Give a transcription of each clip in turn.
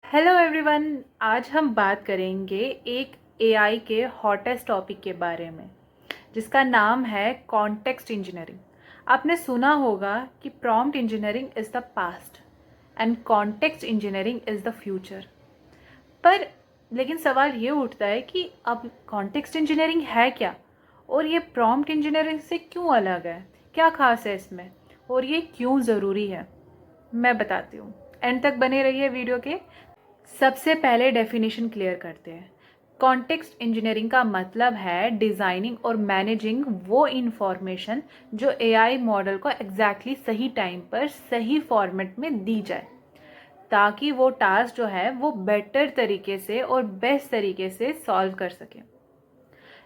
Hello everyone. आज हम बात करेंगे एक एआई के हॉटेस्ट टॉपिक के बारे में जिसका नाम है कॉन्टेक्स्ट इंजीनियरिंग। आपने सुना होगा कि prompt engineering is the past and context engineering is the future. पर लेकिन सवाल ये उठता है कि अब कॉन्टेक्स्ट इंजीनियरिंग है क्या, और ये प्रॉम्प्ट इंजीनियरिंग से क्यों अलग है, क्या खास है इसमें, और ये क्यों ज़रूरी है। मैं बताती हूँ, एंड तक बने रहिए वीडियो के। सबसे पहले डेफिनेशन क्लियर करते हैं। कॉन्टेक्स्ट इंजीनियरिंग का मतलब है डिज़ाइनिंग और मैनेजिंग वो इंफॉर्मेशन जो एआई मॉडल को एग्जैक्टली सही टाइम पर सही फॉर्मेट में दी जाए, ताकि वो टास्क जो है वो बेटर तरीके से और बेस्ट तरीके से सॉल्व कर सके।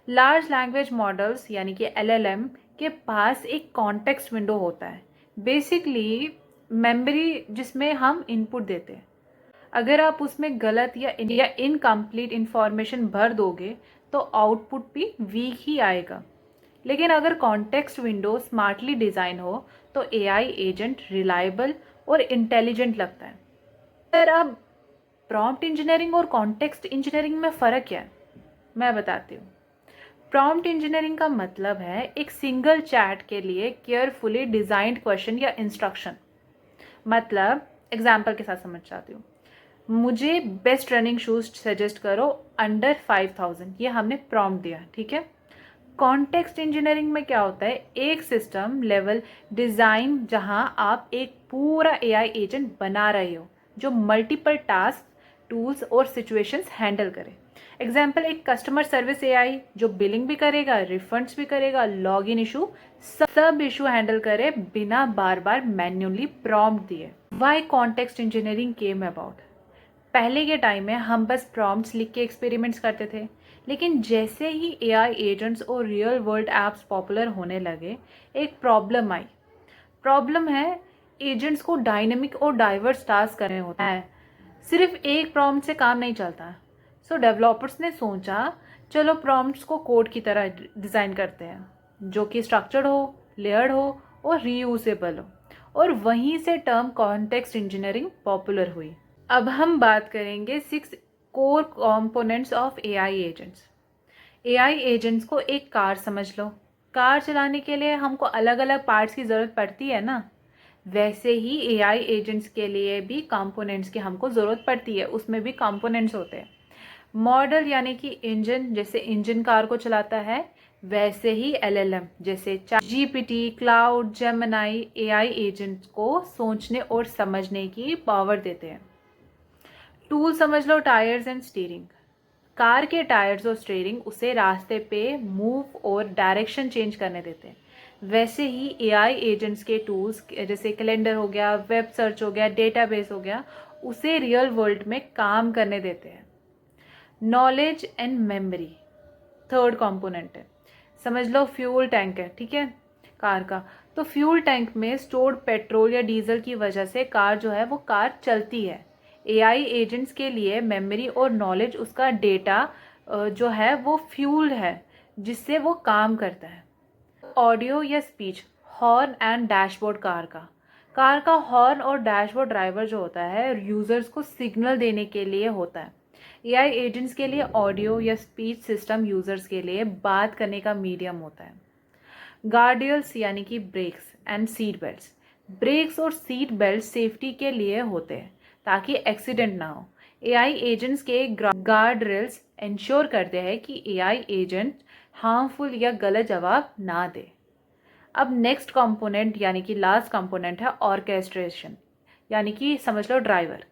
लार्ज लैंग्वेज मॉडल्स यानी कि एलएलएम के पास एक कॉन्टेक्स्ट विंडो होता है, बेसिकली मेमोरी जिसमें हम इनपुट देते हैं। अगर आप उसमें गलत या इनकम्प्लीट इंफॉर्मेशन भर दोगे तो आउटपुट भी वीक ही आएगा। लेकिन अगर कॉन्टेक्स्ट विंडो स्मार्टली डिज़ाइन हो तो एआई एजेंट रिलायबल और इंटेलिजेंट लगता है। पर अब प्रॉम्प्ट इंजीनियरिंग और कॉन्टेक्स्ट इंजीनियरिंग में फ़र्क क्या है, मैं बताती हूँ। प्रॉम्प्ट इंजीनियरिंग का मतलब है एक सिंगल चैट के लिए केयरफुली डिज़ाइंड क्वेश्चन या इंस्ट्रक्शन। मतलब एग्जाम्पल के साथ समझ चाहती हूँ। मुझे बेस्ट रनिंग शूज़ सजेस्ट करो अंडर 5000, ये हमने प्रॉम्प्ट दिया, ठीक है। कॉन्टेक्स्ट इंजीनियरिंग में क्या होता है, एक सिस्टम लेवल डिज़ाइन जहां आप एक पूरा एआई एजेंट बना रहे हो जो मल्टीपल टास्क, टूल्स और सिचुएशंस हैंडल करे। एग्जाम्पल, एक कस्टमर सर्विस एआई जो बिलिंग भी करेगा, रिफंड्स भी करेगा, लॉग इन इशू, सब इशू हैंडल करे बिना बार बार मैन्युअली प्रॉम्प्ट दिए। Why context engineering came about. पहले के टाइम में हम बस प्रॉम्प्ट्स लिख के एक्सपेरिमेंट्स करते थे, लेकिन जैसे ही एआई एजेंट्स और रियल वर्ल्ड एप्स पॉपुलर होने लगे, एक प्रॉब्लम आई। प्रॉब्लम है, एजेंट्स को डायनेमिक और डाइवर्स टास्क करने होते हैं, सिर्फ एक प्रॉम्प्ट से काम नहीं चलता। सो डेवलपर्स ने सोचा, चलो प्रॉम्प्ट्स को कोड की तरह डिज़ाइन करते हैं जो कि स्ट्रक्चर्ड हो, लेयर्ड हो और रीयूजेबल हो। और वहीं से टर्म कॉन्टेक्स्ट इंजीनियरिंग पॉपुलर हुई। अब हम बात करेंगे 6 core components of AI agents. AI agents को एक कार समझ लो। कार चलाने के लिए हमको अलग अलग पार्ट्स की ज़रूरत पड़ती है ना, वैसे ही एआई एजेंट्स के लिए भी कंपोनेंट्स की हमको ज़रूरत पड़ती है, उसमें भी कंपोनेंट्स होते हैं। मॉडल यानी कि इंजन, जैसे इंजन कार को चलाता है, वैसे ही एलएलएम जैसे GPT, cloud, Gemini AI agents को सोचने और समझने की पावर देते हैं। टूल समझ लो, टायर्स एंड स्टीयरिंग। कार के टायर्स और स्टीयरिंग उसे रास्ते पे मूव और डायरेक्शन चेंज करने देते हैं। वैसे ही एआई एजेंट्स के टूल्स जैसे कैलेंडर हो गया, वेब सर्च हो गया, डेटाबेस हो गया, उसे रियल वर्ल्ड में काम करने देते हैं। Knowledge and memory third component है। समझ लो फ्यूल टैंक है, ठीक है, कार का। तो फ्यूल टैंक में स्टोर्ड पेट्रोल या डीजल की वजह से कार जो है वो कार चलती है। एआई एजेंट्स के लिए मेमोरी और नॉलेज उसका डेटा जो है वो फ्यूल है जिससे वो काम करता है। ऑडियो या speech, horn and dashboard. Car का हॉर्न और डैशबोर्ड ड्राइवर जो होता है यूजर्स को सिग्नल देने के लिए होता है। एआई एजेंट्स के लिए ऑडियो या स्पीच सिस्टम यूजर्स के लिए बात करने का मीडियम होता है। गार्डियल्स यानी कि brakes and seat belts. Brakes और सीट बेल्ट सेफ्टी के लिए होते हैं ताकि एक्सीडेंट ना हो। एआई एजेंट्स के गार्ड रेल्स इंश्योर करते हैं कि एआई एजेंट हार्मफुल या गलत जवाब ना दे। अब नेक्स्ट कंपोनेंट यानी कि लास्ट कंपोनेंट है ऑर्केस्ट्रेशन, यानी कि समझ लो ड्राइवर।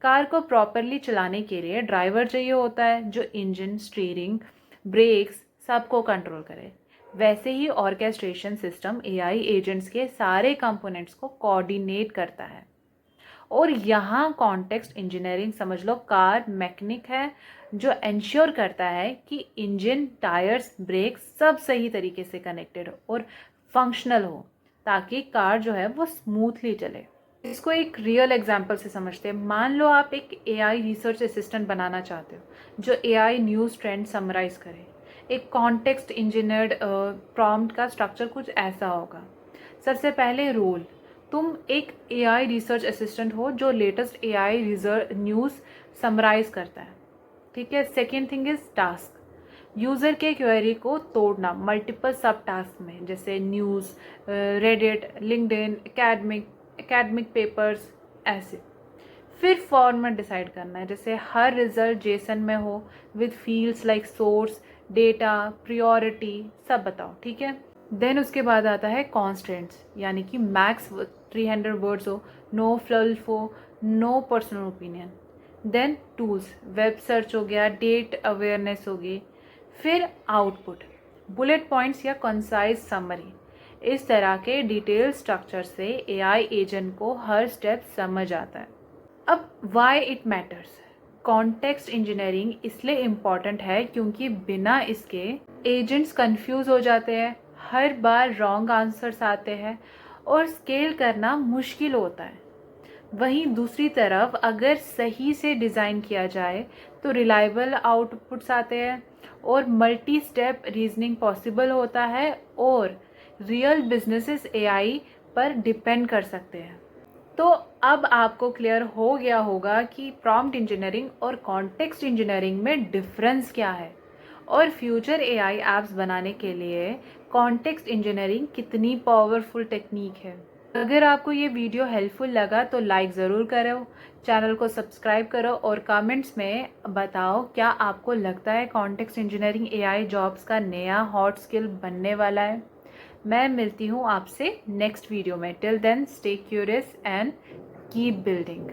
कार को प्रॉपरली चलाने के लिए ड्राइवर चाहिए होता है जो इंजन, स्टीयरिंग, ब्रेक्स सबको कंट्रोल करे। वैसे ही ऑर्केस्ट्रेशन सिस्टम एआई एजेंट्स के सारे कंपोनेंट्स को कोऑर्डिनेट करता है। और यहाँ कॉन्टेक्स्ट इंजीनियरिंग समझ लो कार मैकेनिक है जो इंश्योर करता है कि इंजन, टायर्स, ब्रेक सब सही तरीके से कनेक्टेड हो और फंक्शनल हो, ताकि कार जो है वो स्मूथली चले। इसको एक रियल एग्जांपल से समझते हैं। मान लो आप एक एआई रिसर्च असिस्टेंट बनाना चाहते हो जो एआई न्यूज़ ट्रेंड समराइज करे। एक कॉन्टेक्स्ट इंजीनियर्ड प्रॉम्प्ट का स्ट्रक्चर कुछ ऐसा होगा। सबसे पहले रोल। तुम एक एआई रिसर्च असिस्टेंट हो जो latest AI research news summarize करता है, ठीक है। Second thing is task, user के क्वेरी को तोड़ना मल्टीपल सब टास्क में, जैसे news, Reddit, LinkedIn, academic papers, ऐसे। फिर फॉर्मेट डिसाइड करना है, जैसे हर रिजल्ट जेसन में हो with fields like source, data, priority, सब बताओ, ठीक है। देन उसके बाद आता है कॉन्स्टेंट्स, यानी कि मैक्स 300 वर्ड्स हो, नो फ्लफ हो, no personal opinion. Then tools, web search हो गया, डेट अवेयरनेस होगी। फिर आउटपुट, बुलेट पॉइंट्स या कंसाइज समरी। इस तरह के डिटेल स्ट्रक्चर से एआई एजेंट को हर स्टेप समझ आता है। अब why it matters, context engineering इसलिए इम्पॉर्टेंट है क्योंकि बिना इसके एजेंट्स कंफ्यूज हो जाते हैं, हर बार रॉन्ग आंसर्स आते हैं और स्केल करना मुश्किल होता है। वहीं दूसरी तरफ अगर सही से डिज़ाइन किया जाए तो रिलायबल आउटपुट्स आते हैं और मल्टी स्टेप रीजनिंग पॉसिबल होता है और रियल बिजनेसेस एआई पर डिपेंड कर सकते हैं। तो अब आपको क्लियर हो गया होगा कि प्रॉम्प्ट इंजीनियरिंग और कॉन्टेक्स्ट इंजीनियरिंग में डिफरेंस क्या है और फ्यूचर एआई एप्स बनाने के लिए कॉन्टेक्स्ट इंजीनियरिंग कितनी पावरफुल टेक्निक है। अगर आपको ये वीडियो हेल्पफुल लगा तो लाइक ज़रूर करो, चैनल को सब्सक्राइब करो और कमेंट्स में बताओ क्या आपको लगता है कॉन्टेक्स्ट इंजीनियरिंग एआई जॉब्स का नया हॉट स्किल बनने वाला है। मैं मिलती हूँ आपसे नेक्स्ट वीडियो में। Till then stay curious and keep building.